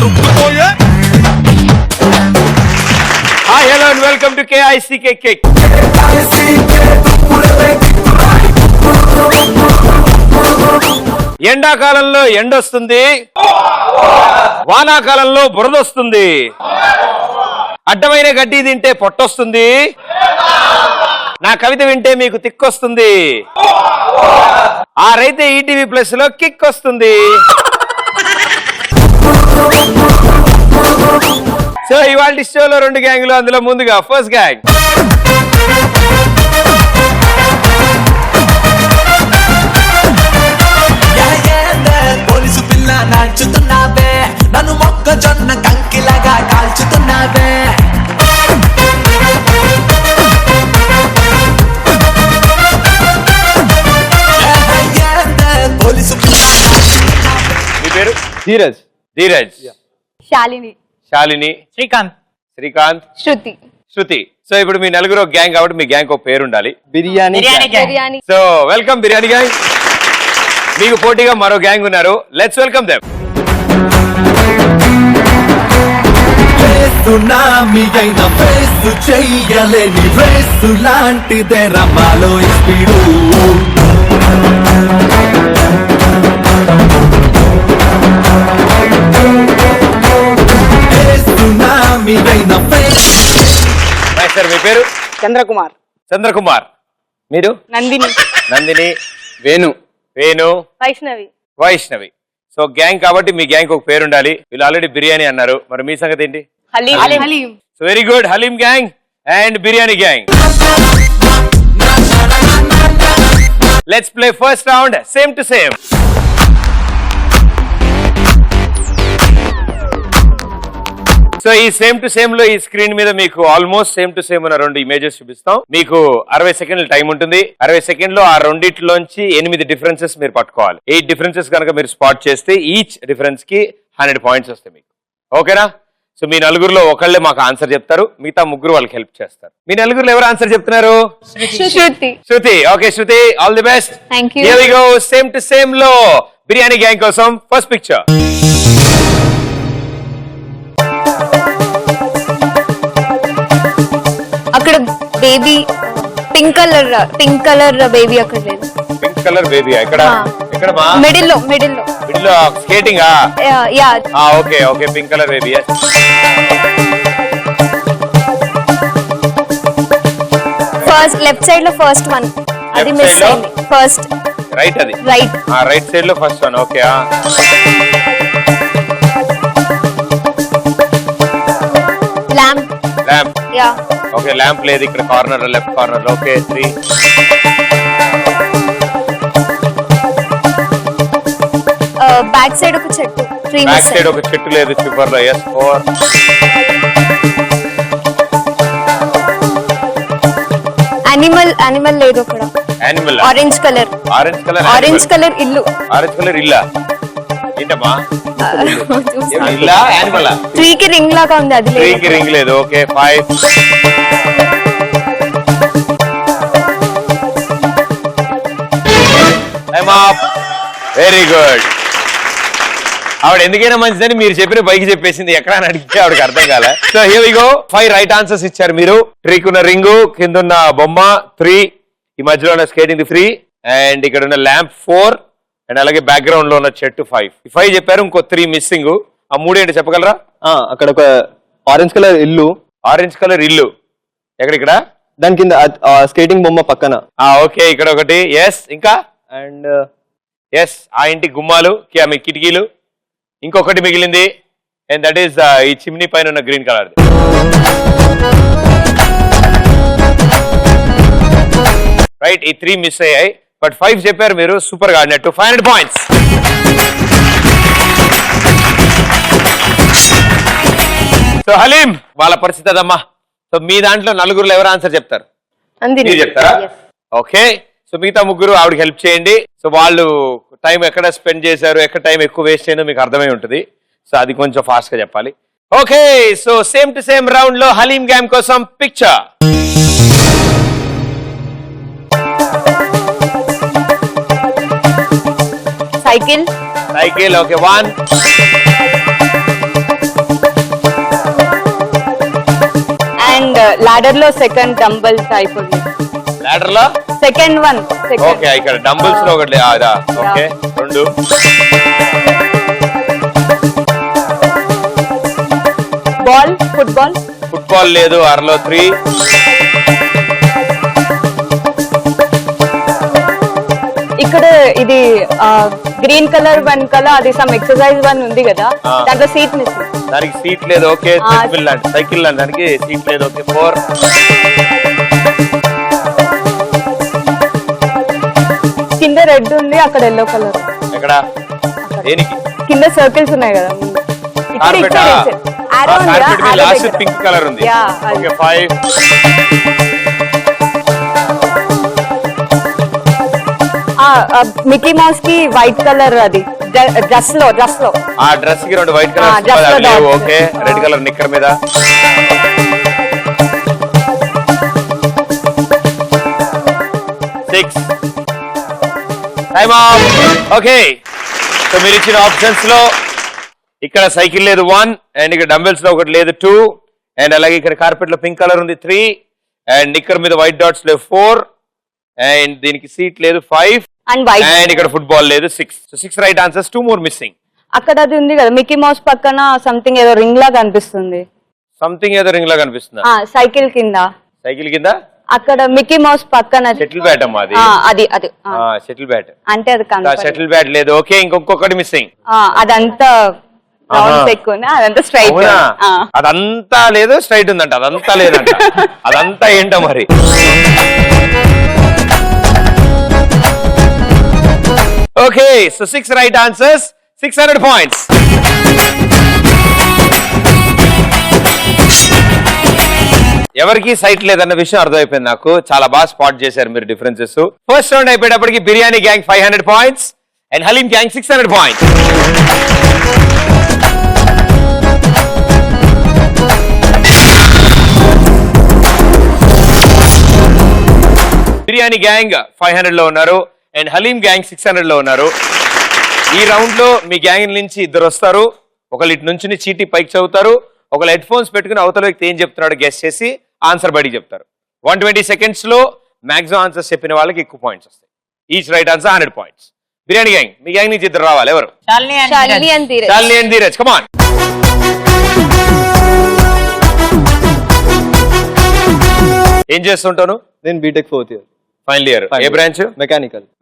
Hi, hello and welcome to KICK Kick. ఎండాకాలంలో ఎండొస్తుంది, వానాకాలంలో బురదొస్తుంది, అడ్డమైన గడ్డి తింటే పొట్టొస్తుంది, నా కవిత వింటే మీకు తిక్కొస్తుంది, ఆరైతే ఈటీవీ ప్లస్ లో కిక్ వస్తుంది. సో ఇవాళ షోలో 2 గ్యాంగ్లు, అందులో ముందుగా ఫస్ట్ గ్యాంగ్. పోలీసు పిల్ల నాచుతున్నావే, నన్ను మొక్కజొన్న కంకిలాగా కాల్చుతున్నావే. పోలీసు పిల్ల. మీ పేరు? ధీరజ్. ధీరజ్. శాలిని. శాలిని. శ్రీకాంత్. శ్రీకాంత్. శృతి. శృతి. సో ఇప్పుడు మీ నలుగురు గ్యాంగ్ కాబట్టి మీ గ్యాంగ్ ఒక పేరు ఉండాలి. Biryani. So welcome biryani gang. మీకు పోటీగా మరో గ్యాంగ్ ఉన్నారు. Let's welcome them. సునామీ అయిన ఫేస్ చెయ్యలేని రేసు లాంటిదే రమాలో స్పీడు. సునామీ అయిన ఫేస్. సార్ మీ పేరు? చంద్రకుమార్. చంద్రకుమార్. మీరు? నందిని. నందిని. వేణు. వేణు. వైష్ణవి. వైష్ణవి. సో గ్యాంగ్ కాబట్టి మీ గ్యాంగ్ ఒక పేరు ఉండాలి. వీళ్ళు ఆల్రెడీ బిర్యానీ అన్నారు, మరి మీ సంగతి ఏంటి? Haleem. So very good. Haleem gang and biryani gang. Let's play first round same to same. So ఈ సేమ్ టు సేమ్ లో ఈ స్క్రీన్ మీద మీకు ఆల్మోస్ట్ సేమ్ టు సేమ్ ఉన్న 2 ఇమేజెస్ చూపిస్తాం. మీకు 60 సెకండ్ల టైం ఉంటుంది. 60 సెకండ్లో ఆ రెండిట్లోంచి 8 డిఫరెన్సెస్ మీరు పట్టుకోవాలి. 8 డిఫరెన్సెస్ కనుక మీరు స్పాట్ చేస్తే ఈచ్ డిఫరెన్స్ కి 100 పాయింట్స్ వస్తాయి మీకు. ఓకేనా? సో మీ నలుగురులో ఒకళ్ళే మాకు ఆన్సర్ చెప్తారు, మిగతా ముగ్గురు వాళ్ళకి హెల్ప్ చేస్తారు. మీ నలుగురులో ఎవరు ఆన్సర్ చెప్తున్నారు? Shruti. Shruti. Okay Shruti, all the best. Thank you. Here we go. Same to same లో బిర్యానీ గ్యాంగ్ కోసం ఫస్ట్ పిక్చర్. అక్కడ బేబీ పింక్ కలర్ బేబీ అక్కడ లేదు. పింక్ కలర్ బేబీ ఎక్కడ? ఎక్కడ మా? మిడిల్ లో skating. Yeah. Okay okay, pink colour baby. First left side లో ఫస్ట్ వన్ అది మిస్ అయింది. ఫస్ట్ రైట్, అది రైట్. రైట్ సైడ్ లో first one. Okay. Lamp. Lamp. Yeah. Okay, lamp లేదు ఇక్కడ corner, left corner. Okay 3. Back side ఒక చెట్టు. Back side ఒక చెట్టు లేదు చివరిలో. ఎస్ 4. అనిమల్ లేదు అక్కడ. Animal. Orange colour. Orange colour ఇల్లు. ఆరెంజ్ కలర్ ఇల్లా? ఏంటమ్మా ఇల్లా యానిమల్? ట్రీకి రింగ్ లాగా ఉంది, అది లేదు. ట్రీకి రింగ్ లేదు. ఓకే 5. Very good. ఆవిడ ఎందుకైనా మంచిదని మీరు చెప్పిన బైక్ చెప్పేసింది. ఎక్కడ అని అడిగితే ఆవిడకి అర్థం కాలే. So here we go. 5 right answers ఇచ్చారు మీరు. ట్రీకి ఉన్న రింగు, కింద ఉన్న బొమ్మ 3, ఈ మధ్యలో ఉన్న స్కేటింగ్ 3, అండ్ ఇక్కడ ఉన్న ల్యాంప్ 4, అండ్ అలాగే బ్యాక్గ్రౌండ్ లో ఉన్న చెట్టు 5. 5 చెప్పారు, ఇంకో 3 మిస్సింగ్. ఆ 3 ఏంటి చెప్పగలరా? అక్కడ ఒక ఆరెంజ్ కలర్ ఇల్లు. ఆరెంజ్ కలర్ ఇల్లు ఎక్కడిక్కడ? దాని కింద స్కేటింగ్ బొమ్మ పక్కన. ఓకే, ఇక్కడ ఒకటి. ఎస్. ఇంకా? అండ్ ఎస్, ఆ ఇంటి గుమ్మాలు, మీ కిటికీలు. ఇంకొకటి మిగిలింది, అండ్ దట్ ఈస్ ఈ చిమ్నీ పైన ఉన్న గ్రీన్ కలర్. రైట్, ఈ 3 మిస్ అయ్యాయి, బట్ 5 చెప్పారు మీరు. సూపర్ గా ఆడినట్టు. 500 పాయింట్స్. సో హలీం వాళ్ళ పరిస్థితి అదమ్మా. సో మీ దాంట్లో నలుగురులో ఎవరు ఆన్సర్ చెప్తారు? మీరు చెప్తారా? ఓకే. సో మిగతా ముగ్గురు ఆవిడకి హెల్ప్ చేయండి. సో వాళ్ళు టైం ఎక్కడ స్పెండ్ చేశారు, ఎక్కడ టైం ఎక్కువ వేస్ట్ చేయడం మీకు అర్థమై ఉంటుంది. సో అది కొంచెం ఫాస్ట్ గా చెప్పాలి. Okay, so same to same round లో హలీం గేమ్ కోసం picture. Cycle. Cycle. Okay 1. Ladder లో సెకండ్ డంబల్స్ అయిపోయింది. లాడర్ లో సెకండ్ వన్. ఓకే ఇక్కడ డంబుల్స్ లో ఒకటి అదా ఓకే 2 బాల్ ఫుట్బాల్. ఫుట్బాల్ లేదు ఆర్లో 3 ఇక్కడ ఇది గ్రీన్ కలర్ వన్ కలర్ అది సమ్ ఎక్సర్సైజ్ వన్ ఉంది కదా దాంట్లో సీట్ మిస్సింగ్. దానికి సీట్ లేదు ఓకే సైకిల్ లాంటి దానికి సీట్ లేదు ఓకే 4 కింద రెడ్ ఉంది అక్కడ ఎల్లో కలర్. ఎక్కడ దేనికి కింద సర్కిల్స్ ఉన్నాయి కదా కార్పెట్ కార్పెట్ మీద లాస్ట్ పింక్ కలర్ ఉంది ఓకే 5 మిక్కీ మౌస్ కి వైట్ కలర్ అది డ్రెస్ లో ఆ డ్రెస్ కి 2 వైట్ కలర్ లేవు ఓకే రెడ్ కలర్ నిక్కర్ మీద 6 టైమ్ ఆఫ్ ఓకే సో మీరు ఇచ్చిన ఆప్షన్స్ లో ఇక్కడ సైకిల్ లేదు 1 అండ్ ఇక్కడ డంబెల్స్ లో ఒకటి లేదు 2 అండ్ అలాగే ఇక్కడ కార్పెట్ లో పింక్ కలర్ ఉంది 3 అండ్ నిక్కర్ మీద వైట్ డాట్స్ లేవు 4 అండ్ దీనికి సీట్ లేదు 5 అండ్ ఇక్కడ ఫుట్బాల్ లేదు 6 so 6 right answers 2 more missing. అక్కడ అది ఉంది కదా మిక్కీ మౌస్ పక్కన సంథింగ్ ఏదో రింగ్ లా కనిపిస్తుంది. సంథింగ్ ఏదో రింగ్ లా కనిపిస్తుంది సైకిల్ కింద అక్కడ మిక్కీ మౌస్ పక్కన షటిల్ బ్యాట్ అమ్మా అది అది షటిల్ బ్యాట్ అంటే అది షటిల్ బ్యాట్ లేదు ఓకే ఇంకొకటి మిస్సింగ్. అదంతా అదంతా స్ట్రైట్ అదంతా లేదు స్ట్రైట్ ఉందంట అదంతా లేదంట అదంతా ఏంటో మరి. Okay so 6 right answers 600 points. ఎవరికి సైట్ లేదన్న విషయం అర్థమైపోయింది నాకు. చాలా బాగా స్పాట్ చేశారు మీరు డిఫరెన్సెస్. ఫస్ట్ రౌండ్ అయిపోయేటప్పటికి biryani gang 500 points and haleem gang 600 points. Biryani gang 500 లో ఉన్నారు అండ్ హలీం గ్యాంగ్ 600 లో ఉన్నారు. ఈ రౌండ్ లో మీ గ్యాంగ్ నుంచి ఇద్దరు వస్తారు. ఒకళ్ళు ఇటు నుంచి చీటీ పైకి చదువుతారు, ఒకళ్ళు హెడ్ ఫోన్స్ పెట్టుకుని అవతల వ్యక్తి ఏం చెప్తున్నాడో గెస్ చేసి ఆన్సర్ బయటికి చెప్తారు. 120 seconds లో మాక్సిమం ఆన్సర్స్ చెప్పిన వాళ్ళకి ఎక్కువ పాయింట్స్ వస్తాయి. Each right answer 100 points. Biryani gang మీ గ్యాంగ్ నుంచి ఇద్దరు రావాలి. ఎవరు? Shalini and Dheeraj. Come on. ఏం చేస్తుంటాను? నేను BTech 4th year final year. ఏ బ్రాంచ్?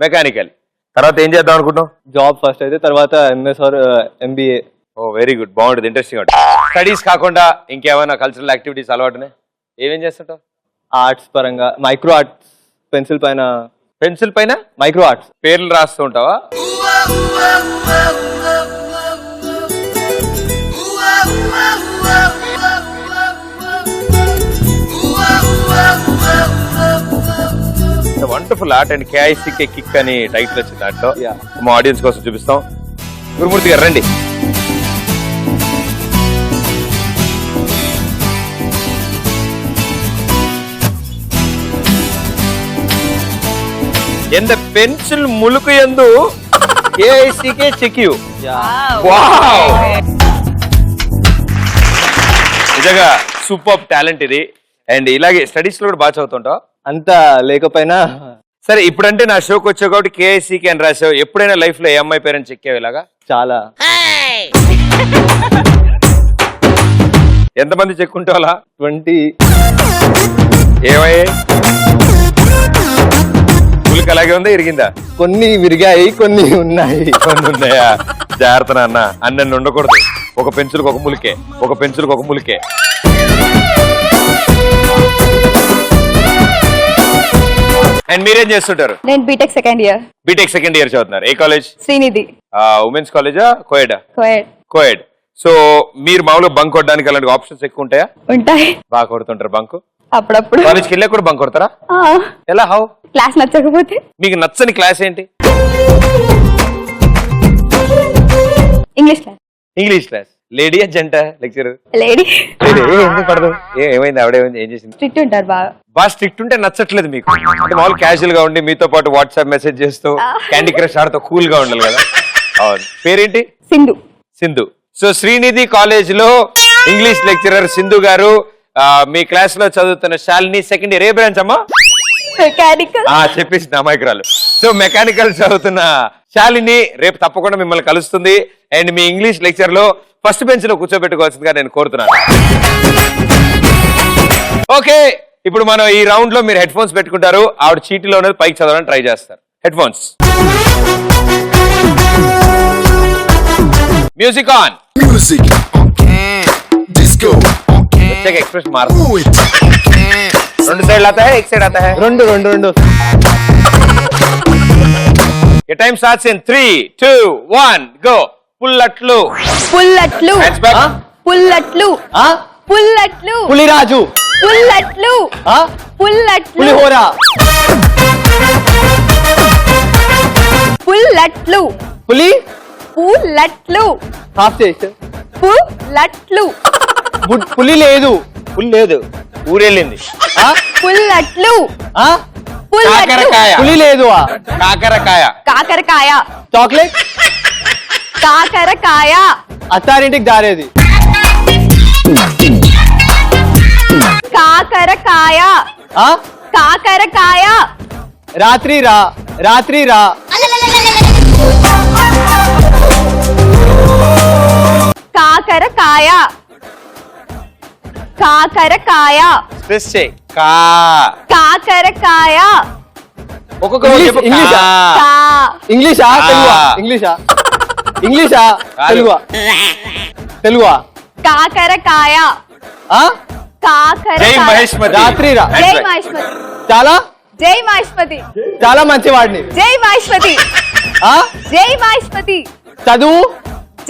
మెకానికల్. తర్వాత ఏం చేద్దాం అనుకుంటున్నాం? జాబ్ ఫస్ట్ అయితే తర్వాత MS or MBA. Oh very good, బాగుంటుంది, ఇంట్రెస్టింగ్ ఉంటుంది. స్టడీస్ కాకుండా ఇంకేమైనా కల్చరల్ యాక్టివిటీస్ అలవాటునే? ఏమేం చేస్తుంటావు? ఆర్ట్స్ పరంగా మైక్రో ఆర్ట్స్ పెన్సిల్ పైన మైక్రో ఆర్ట్స్ పేర్లు రాస్తూ ఉంటావా? వండర్ఫుల్ ఆర్ట్ అండ్ కేఐసికే కిక్ అని టైటిల్ వచ్చింది దాంట్లో. మా ఆడియన్స్ కోసం చూపిస్తాం. గురుమూర్తి గారు రండి. ఎంత పెన్సిల్ ములుకు ఎందు కేఐసికే చెక్యు. నిజంగా సూపర్ టాలెంట్ ఇది. అండ్ ఇలాగే స్టడీస్ లో కూడా బాగా చదువుతుంటావు? అంత లేకపోయినా సరే. ఇప్పుడంటే నా షోకి వచ్చావు కాబట్టి కేఐసికే అని రాసావు. ఎప్పుడైనా లైఫ్ లో ఏ అమ్మాయి పేరెంట్స్ చెక్కావు ఇలాగా? చాలా. ఎంతమంది చెక్కుంటావాలా? 20. ఏమయ్యాయి? పులికి అలాగే ఉందా, ఇరిగిందా? కొన్ని విరిగాయి, కొన్ని ఉన్నాయి. కొన్ని ఉన్నాయా? జాగ్రత్త నాన్న, అన్నన్ను ఉండకూడదు. ఒక పెన్సిల్కి ఒక ములికే, ఒక పెన్సిల్కి ఒక ములికే. అండ్ మీరేం చేస్తుంటారు? నేను బీటెక్ సెకండ్ ఇయర్ చదువుతున్నారు. ఏ కాలేజ్? శ్రీనిధి. ఉమెన్స్ కాలేజా, కోయడా? కోయడ్. సో మీరు మామూలుగా బంక్ కొట్టడానికి అలాంటి ఆప్షన్స్ ఎక్కువ ఉంటాయా? ఉంటాయి. బాగా కొడుతుంటారు బంక్? అప్పుడప్పుడు. కాలేజ్కి వెళ్ళా కూడా బంక్ కొడతారా? ఎలా? హౌ? క్లాస్ నచ్చకపోతే. మీకు నచ్చని క్లాస్ ఏంటి? English class. లేడీ జంట లెక్చర్? లేడీ. ఎందుకు పడదు? ఏమైంది? ఆవిడేమైంది? ఏం చేసింది? స్ట్రిక్ట్ ఉంటారు బాగా స్ట్రిక్ట్ ఉంటే నచ్చట్లేదు మీకు? అంటే మామూలు క్యాజువల్ గా ఉండి మీతో పాటు వాట్సాప్ మెసేజ్ చేస్తూ క్యాండీ క్రష్ ఆడుతూ కూల్ గా ఉండాలి కదా. అవును. పేరేంటి? సింధు. సో శ్రీనిధి కాలేజ్ లో ఇంగ్లీష్ లెక్చరర్ సింధు గారు మీ క్లాస్ లో చదువుతున్న శాలిని సెకండ్ ఇయర్ ఏ బ్రాంచ్ అమ్మా మెకానికల్. చెప్పేసింది అమాయకురాలు. సో మెకానికల్ చదువుతున్న శాలిని రేపు తప్పకుండా మిమ్మల్ని కలుస్తుంది అండ్ మీ ఇంగ్లీష్ లెక్చర్ లో ఫస్ట్ బెంచ్ లో కూర్చోబెట్టుకోవాల్సిందిగా నేను కోరుతున్నాను. ఓకే, ఇప్పుడు మనం ఈ రౌండ్ లో మీరు హెడ్ ఫోన్స్ పెట్టుకుంటారు. ఆవిడ చీటీలో ఉన్నది పైకి చదవడానికి ట్రై చేస్తారు. Head phones, music on. Music disco వచ్చాక ఎక్స్ప్రెషన్ మారు. do it రెండు సైడ్ आता है, एक साइड आता है. రెండు రెండు రెండు Your time starts in 3, 2, 1, go. పుల్లట్లు. పుల్లట్లు. Hands back. పుల్లట్లు. ఆ? పుల్లట్లు. పులిరాజు. పుల్లట్లు. ఆ? పుల్లట్లు. పులిహోర. పుల్లట్లు. పులి పుల్లట్లు. హాఫ్ చేసి పుల్లట్లు. పులి లేదు. పులి లేదు, ఊరెళ్ళింది. ఆ? పుల్లట్లు. ఆ? పుల్లట్లు. కాకరకాయ. పులి లేదు. కాకరకాయ. కాకరకాయ. చాక్లెట్. కాకరకాయ. అత్తారింటికి దారేది. కాకరకాయ. ఆ? కాకరకాయ. రాత్రి రా. రాత్రి రా. కాకరకాయ. కాకరకాయ. స్ట్రెస్ చేయి. కా. కాకరకాయ. ఒక్కొక్క ఇంగ్లీష్, ఇంగ్లీషా? కా. ఇంగ్లీషా తెలుగా? ఇంగ్లీషా ఇంగ్లీషా తెలుగా? తెలుగా? కాకరకాయ. ఆ? జై కాకరకాయ. మహేష్మతి. రాత్రి రా. జై మహేష్మతి. చాలా జై మహేష్మతి. చాలా మంచివాడిని. జై మహేష్మతి. ఆ? జై మహేష్మతి. చదువు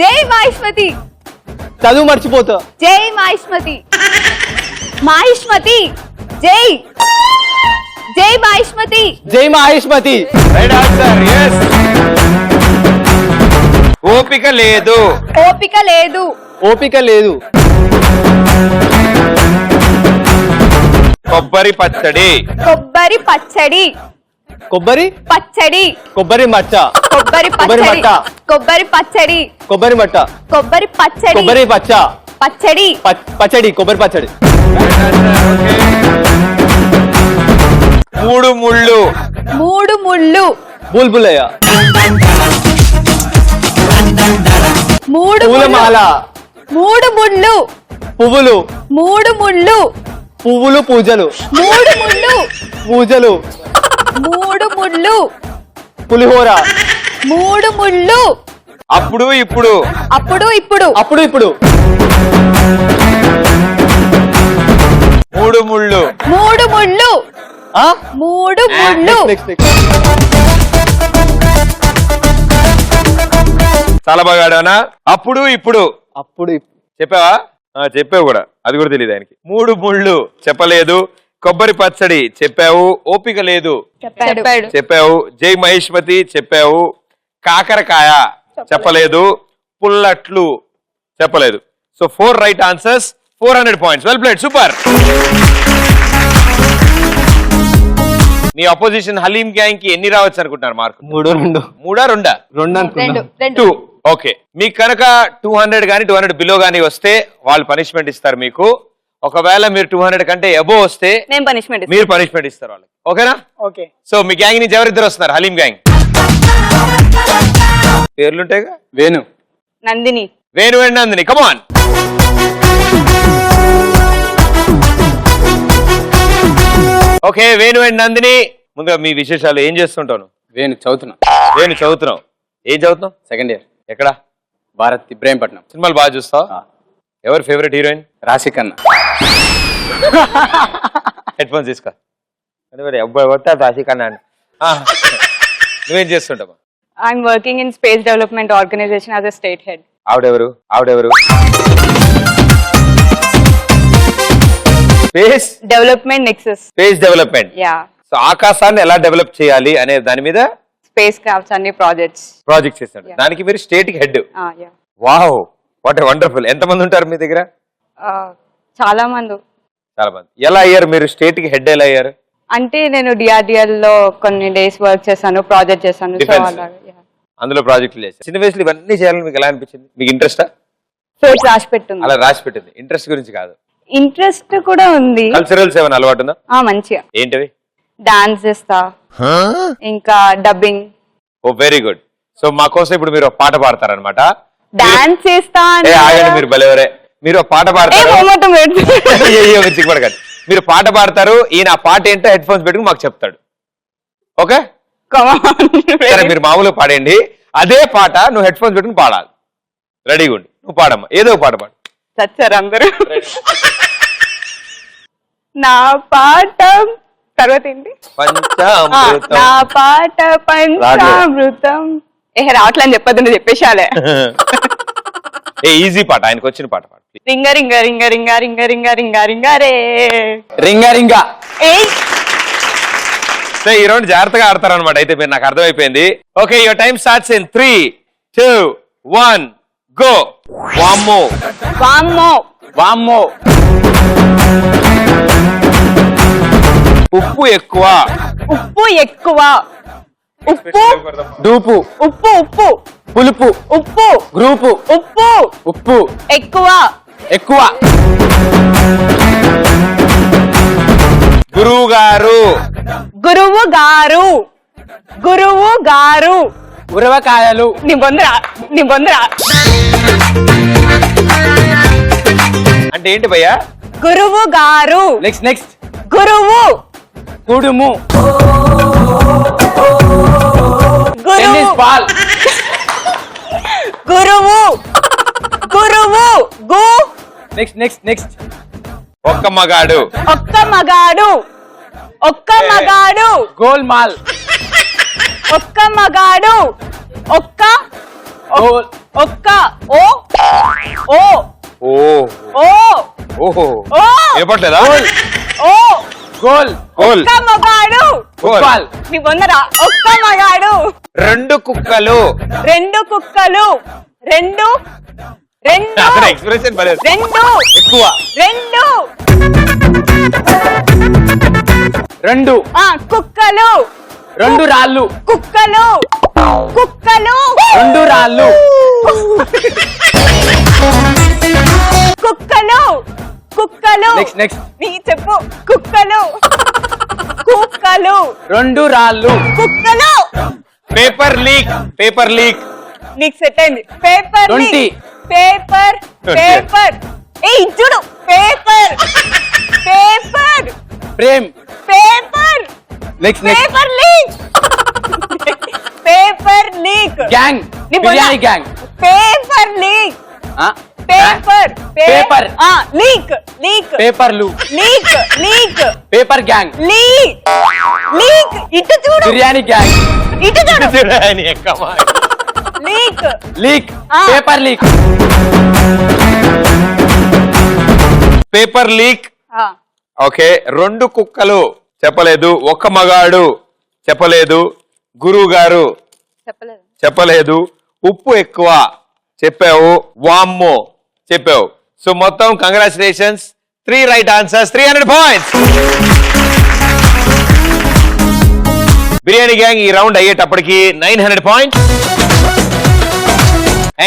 జై మహేష్మతి. చదువు మర్చిపోతా. జై మహేష్మతి. మహేష్మతి. జై. జై మహేష్మతి. జై మహేష్మతి. Right answer. yes. ఓపిక లేదు. ఓపిక లేదు. ఓపిక లేదు. కొబ్బరి పచ్చడి. కొబ్బరి పచ్చడి. కొబ్బరి పచ్చడి. కొబ్బరి మట్ట. కొబ్బరి కొబ్బరి పచ్చడి. మట్ట. కొబ్బరి పచ్చడి. కొబ్బరి మట్ట. కొబ్బరి పచ్చడి. కొబ్బరి పచ్చ. పచ్చడి. పచ్చడి. కొబ్బరి పచ్చడి. మూడు ముళ్ళు. మూడు ముళ్ళు. బుల్బులయ్య. మూడు పూలమాల. మూడు ముళ్ళు. పువ్వులు. మూడు ముళ్ళు. పువ్వులు పూజలు. మూడు ముళ్ళు. పూజలు. మూడు ముళ్ళు. పులిహోర. మూడు ముళ్ళు. అప్పుడు ఇప్పుడు. అప్పుడు ఇప్పుడు. అప్పుడు ఇప్పుడు. మూడు ముళ్ళు. మూడు ముళ్ళు. ఆ? మూడు ముళ్ళు. Next next. చాలా బాగా ఆడానా. అప్పుడు ఇప్పుడు. అప్పుడు చెప్పావా? చెప్పావు కూడా, అది కూడా తెలియదు ఆయనకి. మూడు ముళ్ళు చెప్పలేదు. కొబ్బరి పచ్చడి చెప్పావు. ఓపిక లేదు చెప్పాడు. చెప్పావు. జై మహేష్మతి చెప్పావు. కాకరకాయ చెప్పలేదు. పుల్లట్లు చెప్పలేదు. So 4 right answers, 400 points. Well played, super. మీ అపోజిషన్ హలీం గ్యాంగ్ కి ఎన్ని రావచ్చు అనుకుంటున్నారు మార్కు? 3 2 మూడా రెండా? 2 అనుకున్నా. 2. 2. ఓకే, మీకు కనుక 200 కానీ 200 బిలో కానీ వస్తే వాళ్ళు పనిష్మెంట్ ఇస్తారు మీకు. ఒకవేళ మీరు 200 కంటే అబో వస్తే నేను పనిష్మెంట్ మీరు పనిష్మెంట్ ఇస్తారు వాళ్ళకి. ఓకేనా? ఓకే. సో మీ గ్యాంగ్ నుంచి ఎవరిద్దరు వస్తున్నారు? హలీం గ్యాంగ్ పేర్లుంటాయిగా. Venu. Nandini. Venu and Nandini, come on. Okay, Venu and Nandini, ముందుగా మీ విశేషాలు. ఏం చేస్తుంటావు? వేణు చదువుతున్నా. వేణు చదువుతున్నావు. ఏం చదువుతున్నావు? Second year. ఎక్కడ? భారత్ ఇబ్రాహీంపట్నం. సినిమాలు బాగా చూస్తావు? ఎవరు ఫేవరెట్ హీరోయిన్? రాశి కన్నా. హెడ్ ఫోన్స్ తీసుకో. అబ్బాయి వస్తా రాశి కన్నా. నువ్వేం చేస్తుంటావు? I'm working in space development organisation as a state head. ఆవిడెవరు? ఆవిడెవరు? Space development nexus. Space development. Yeah. So ఆకాశాన్ని ఎలా డెవలప్ చేయాలి అనే దాని మీద స్పేస్ క్రాఫ్ట్స్ అన్ని ప్రాజెక్ట్స్. ప్రాజెక్ట్ చేస్తాడు. దానికి మీరు స్టేట్ కి head. Yeah. Wow, what a wonderful. ఎంతమంది ఉంటారు మీ దగ్గర? చాలా మంది. చాలా మంది. ఎలా అయ్యారు మీరు స్టేట్ కి హెడ్? ఎలా అయ్యారు అంటే నేను డిఆర్డిఎల్ లో కొన్ని డేస్ వర్క్ చేశాను, ప్రాజెక్ట్ చేశాను. So Defense. అలా అందులో ప్రాజెక్టులు చేశారు. చిన్న వయసులో ఇవన్నీ చేయాలని మీకు ఎలా అనిపించింది? మీకు ఇంట్రెస్టా? ఫేట్ రాసి పెట్టుంది. అలా రాసి పెట్టింది. ఇంట్రెస్ట్ గురించి కాదు. ఇంట్రెస్ట్ కూడా ఉంది. కల్చరల్స్ ఏమైనా అలవాటు ఉందా? మంచిగా ఏంటివి? డాన్స్ చేస్తా, ఇంకా డబ్బింగ్. ఓ వెరీ గుడ్. సో మా కోసం ఇప్పుడు మీరు ఒక పాట పాడతారనమాట. డాన్స్ చేస్తా ఆగండి, మీరు భలేవరే. మీరు ఒక పాట పాడతారు. అయ్యో, మీరు సిగ్గుపడకండి. మీరు పాట పాడతారు, ఈయన ఆ పాట ఏంటో హెడ్ ఫోన్స్ పెట్టుకుని మాకు చెప్తాడు. ఓకే, సరే మీరు మామూలుగా పాడండి. అదే పాట నువ్వు హెడ్ ఫోన్స్ పెట్టుకుని పాడాలి. రెడీగా ఉండి నువ్వు పాడమ్మా, ఏదో ఒక పాట పాడు. చచ్చారు అందరూ. నా పాట తర్వాత ఏంటి? పంచామృతం. నా పాట పంచామృతం. రావట్లే అని చెప్పొద్దు, చెప్పేశాలే. ఏ ఈజీ పాట, ఆయనకు వచ్చిన పాట పాడు. రింగ రింగ రింగ రింగ రింగ రింగ రింగ రింగ రే రింగా రింగా. సో ఈ రౌండ్ జాగ్రత్తగా ఆడతారనమాట. అయితే మీరు నాకు అర్థమైపోయింది. Okay, your time starts in 3, 2, 1 go. వామ్మో వామ్మో వామ్మో. ఉప్పు ఎక్కువ. ఉప్పు ఎక్కువ. ఉప్పు డూపు. ఉప్పు ఉప్పు పులుపు. ఉప్పు గ్రూపు. ఉప్పు ఉప్పు. ఎక్కువ. ఎక్కువ. గురువు గారు. గురువు గారు. గురువు గారు. ఉరవకాయలు. నీ బొందరా, నీ బొందరా. అంటే ఏంటి భయ్యా? గురువు గారు. Next next. గురువు. కుడుము. గురువు. Tennis ball. గురువు. గురువు. గు. Next next next. ఒక్క మగాడు. ఒక్క మగాడు. ఒక్క మగాడు. Goal mall. ఒక్క మగాడు. ఒక్క గోల్. ఒక్క ఓ ఓ ఓ ఓ ఓహో, ఓ ఏపట్లేదా? ఓ గోల్. గోల్. ఒక్క మగాడు. గోల్. బాల్. నీ బొందరా. ఒక్క మగాడు. 2 కుక్కలు. 2 కుక్కలు. 2 2 ఎక్స్ప్రెషన్ భలే. 2 ఎక్కువ. 2 రెండు. కుక్కలు. 2 రాళ్ళు. కుక్కలు. కుక్కలు. 2 రాళ్ళు. కుక్కలు. కుక్కలు. Next next. నీ చెప్పు. కుక్కలు. కుక్కలు. 2 రాళ్ళు. కుక్కలు. Paper leak. Paper leak. నీకు సెట్ అయింది. పేపర్ 20. పేపర్. పేపర్. ఏ చూడు. Paper. Paper. Prem. Paper. Next next. Paper leak. Paper leak. Gang. Biryani gang. Paper leak. Paper. Paper. Leak. Leak. పేపర్లు. Leak. Leak. Paper gang. Leak. Leak. ఇటు చూడు. Biryani gang. ఇటు చూడు. చూడని ఎక్కమా. Leak. Leak. Paper leak. Paper leak. Okay, 2 కుక్కలు చెప్పలేదు. ఒక్క మగాడు చెప్పలేదు. గురువు గారు చెప్పలేదు. చెప్పలేదు. ఉప్పు ఎక్కువ చెప్పావు. వామ్మో చెప్పావు. సో మొత్తం congratulations, 3 right answers, 300 points. Biryani gang ఈ రౌండ్ అయ్యేటప్పటికి 900 points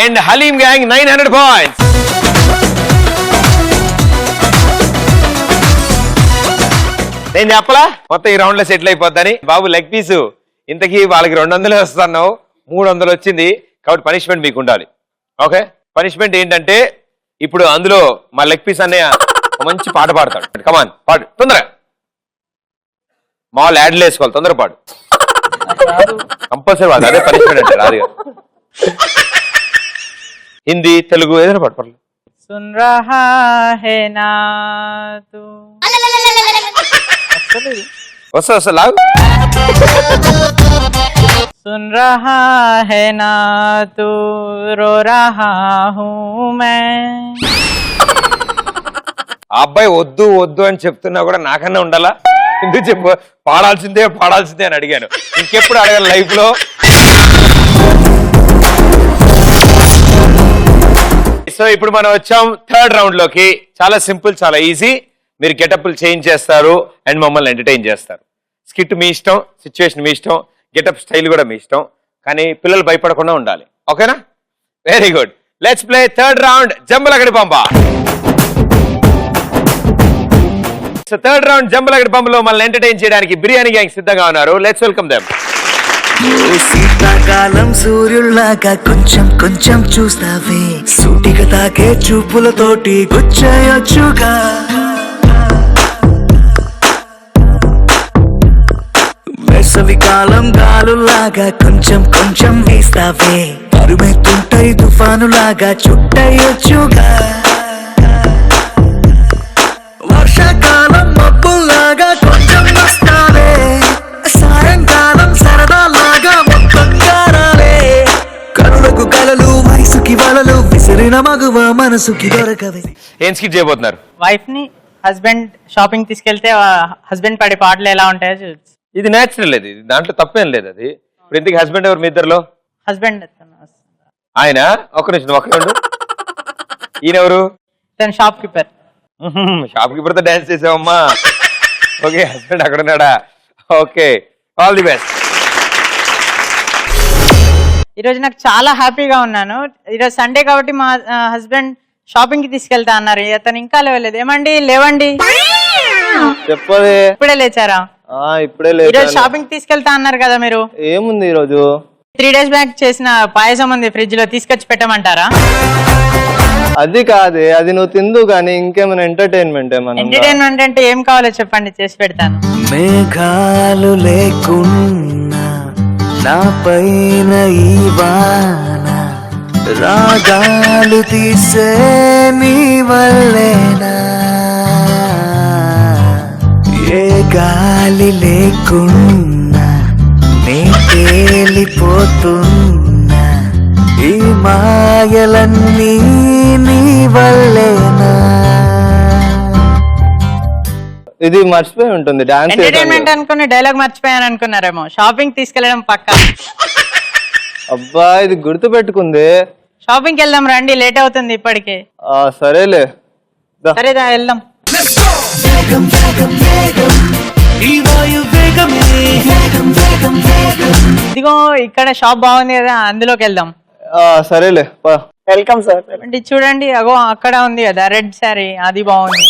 and haleem gang 900 points. నేను చెప్పలా మొత్తం ఈ రౌండ్ లో సెటిల్ అయిపోద్దని. బాబు లెగ్ పీసు ఇంతకీ వాళ్ళకి 200 వస్తున్నావు, 300 వచ్చింది కాబట్టి పనిష్మెంట్ మీకు ఉండాలి. ఓకే, పనిష్మెంట్ ఏంటంటే ఇప్పుడు అందులో మా లెగ్ పీస్ అన్నయ్య మంచి పాట పాడతాడు. కమాన్ పాడు తొందరగా. మామూలు యాడ్లు వేసుకోవాలి, తొందర పాడు. కంపల్సరీ వాడు అదే పనిష్మెంట్ అంటే రాదుగా. హిందీ తెలుగు ఏదైనా పాడు పర్లేదు. सुन रहा है ना तू. వస్తా లాగు. सुन रहा है ना तू रो रहा हूँ मैं. ఆ అబ్బాయి వద్దు వద్దు అని చెప్తున్నా కూడా నాకన్నా ఉండాలా? ఎందుకు చెప్పు, పాడాల్సిందే పాడాల్సిందే అని అడిగాను. ఇంకెప్పుడు అడగాలి లైఫ్ లో. సో ఇప్పుడు మనం వచ్చాం 3rd రౌండ్ లోకి. చాలా సింపుల్, చాలా ఈజీ. మీరు గెటప్లు చేంజ్ చేస్తారు అండ్ మమ్మల్ని ఎంటర్టైన్ చేస్తారు. స్కిట్ మీ ఇష్టం, సిచ్యువేషన్ మీ ఇష్టం, గెటప్ స్టైల్ కూడా మీ ఇష్టం, కానీ పిల్లలు భయపడకుండా ఉండాలి. ఓకేనా? Very good. Let's play 3rd round Jambalakadi Pamba. So third round Jambalakadi పంపులో మనల్ని ఎంటర్టైన్ చేయడానికి బిర్యానీ గ్యాంగ్ సిద్ధంగా ఉన్నారు. Let's welcome them. శీతాకాలం సూర్యుల్లాగా కొంచెం కొంచెం చూస్తావే, సూటిగా తాకే చూపులతోటి గుచ్చేయొచ్చుగా. వేసవికాలం గాలులాగా కొంచెం కొంచెం వీస్తావే, పరుమెత్తుంటై తుఫానులాగా చుట్టయొచ్చుగా. వర్షాకాలం మబ్బుల్లాగా కొంచెం వస్తావే, సాయంకాలం సరదాలాగా మొత్తం కారాలే. కనులకు కలలు వయసుకి వలలు విసిరిన మగువ మనసుకి దొరకవే. ఏం స్కిట్ చేయబోతున్నారు? వైఫ్ ని హస్బెండ్ షాపింగ్ తీసుకెళ్తే హస్బెండ్ పడే పాటలు ఎలా ఉంటాయో చూసి. ఇది నేచురల్, ఇది దాంట్లో తప్పేం లేదు. అది ఇప్పుడు ఇంతకీ హస్బెండ్ ఎవరు మీ ఇద్దరులో? హస్బెండ్ ఆయన ఒక్క నిమిషం ఒక్క ఈయనెవరు? తన షాప్ కీపర్. షాప్ కీపర్ తో డాన్స్ చేసావమ్మా. ఓకే, హస్బెండ్ అక్కడ ఉన్నాడా? Okay, all the best. ఈరోజు నాకు చాలా హ్యాపీగా ఉన్నాను. ఈరోజు సండే కాబట్టి మా హస్బెండ్ షాపింగ్ కి తీసుకెళ్తా అన్నారు. అతను ఇంకా లేవలేదు. ఏమండి లేవండి, చెప్పదే. ఇప్పుడే లేచారా? ఇప్పుడే ఈరోజు లేదు. షాపింగ్ తీసుకెళ్తా అన్నారు కదా మీరు. ఏముంది ఈ రోజు? 3 days బ్యాక్ చేసిన పాయసం ఉంది ఫ్రిడ్జ్ లో, తీసుకొచ్చి పెట్టమంటారా? అది కాదే, అది నువ్వు తిందు కానీ ఇంకేమైనా ఎంటర్టైన్మెంట్ ఏమన్నా? ఎంటర్టైన్మెంట్ అంటే ఏం కావాలో చెప్పండి, చేసి పెడతాను. మేఘాలు లేకున్నా నా పైన ఈ వాన, రాగాలు తీసే నీ వల్లేనా. ఏ గాలి లేకున్నా నే తేలిపోతున్నా, ఈ మాయలన్నీ నీ వల్లేనా. ఇది మర్చిపోయి ఉంటుంది డాన్స్. ఎంటర్టైన్మెంట్ అనుకుని డైలాగ్ మర్చిపోయాను అనుకున్నారేమో. షాపింగ్ తీసుకెళ్ళడం పక్క. అబ్బా, ఇది గుర్తు పెట్టుకుంది. షాపింగ్ కి వెళ్దాం రండి, లేట్ అవుతుంది ఇప్పటికే. సరేలే, దా. సరేదా వెళ్దాం. ఇదిగో ఇక్కడ షాప్ బాగుంది కదా, అందులోకి వెళ్దాం. సరేలే, పా. Welcome sir. చూడండి అగో అక్కడ ఉంది కదా రెడ్ శారీ, అది బాగుంది.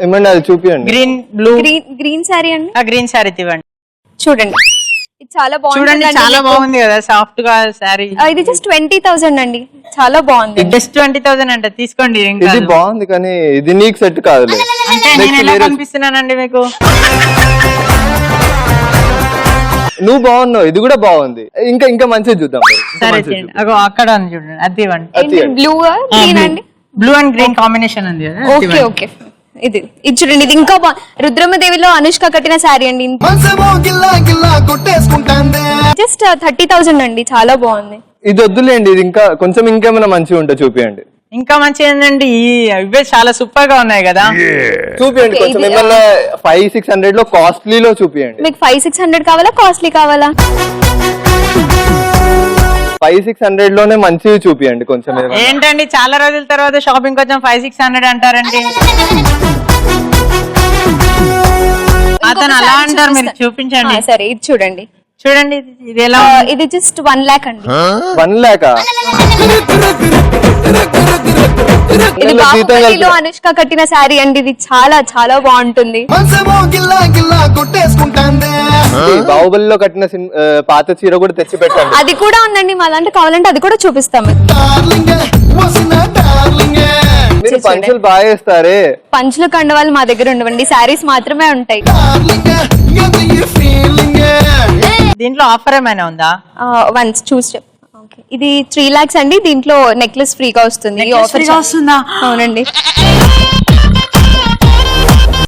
ఏమండి అది చూపియండి. గ్రీన్ బ్లూ గ్రీన్ శారీ అండి. గ్రీన్ శారీ ఇవ్వండి. చూడండి, ఇది చాలా చూడండి బాగుంది. చాలా బాగుంది కదా, సాఫ్ట్ గా శారీ. ఇది జస్ట్ 20,000 అండి, చాలా బాగుంది. జస్ట్ 20,000 అంటే తీసుకోండి. ఏం ఇది కాదు. బాగుంది కానీ ఇది నీకు సెట్ కాదులే. అంటే నేను ఎలా కనిపిస్తున్నానండి మీకు? నువ్వు బాగున్నావు, ఇది కూడా బాగుంది. ఇంకా ఇంకా మంచిగా చూద్దాం. సరే చేయండి. అగో అక్కడ ఉంది చూడండి, అది ఇవ్వండి. బ్లూ గ్రీన్ అండి. బ్లూ అండ్ గ్రీన్ కాంబినేషన్ ఉంది కదా, అది ఓకే ఇవ్వండి. ఓకే, ఇది ఇది చూడండి, ఇది ఇంకా రుద్రమదేవిలో అనుష్క కట్టిన శారీ అండి. జస్ట్ 30,000 అండి, చాలా బాగుంది. ఇది వద్దులేండి, ఇది ఇంకా కొంచెం ఇంకేమైనా మంచిగా ఉంటే చూపియండి. ఇంకా మంచిగా ఏంటండి, ఇవే చాలా సూపర్ గా ఉన్నాయి కదా. చూపియండి Okay, కొంచెం. ఇది, ఏమన్నా 500-600 లో కాస్ట్లీలో చూపియండి. మీకు 500-600 కావాలా, కాస్ట్లీ కావాలా? 500-600 లోనే మంచివి చూపియండి కొంచెం. ఏమన్నా. ఏంటండి చాలా రోజుల తర్వాత షాపింగ్ కొంచెం 500-600 అంటారండి. అతను అలా అంటారు, మీరు చూపించండి. సరే, ఇది చూడండి. చూడండి ఇది ఎలా ఇది జస్ట్ 1 lakh అండి. 1 lakh? ఇది బాహుబలిలో అనుష్క కట్టిన శారీ అండి, ఇది చాలా చాలా బాగుంటుంది. బాహుబలిలో కట్టిన పాత చీర కూడా తెచ్చి పెట్టండి. అది కూడా ఉందండి, మా దాంట్లో కావాలంటే అది కూడా చూపిస్తాము. మీరు పంచులు బాగా వేస్తారే. పంచులు కండవాళ్ళు మా దగ్గర ఉండవండి, శారీస్ మాత్రమే ఉంటాయి. దీంట్లో ఆఫర్ ఏమైనా ఉందా? వన్స్ చూసి ఇది 3 lakhs అండి, దీంట్లో నెక్లెస్ ఫ్రీగా వస్తుంది. ఈ ఆఫర్ వస్తుందా? అవునండి.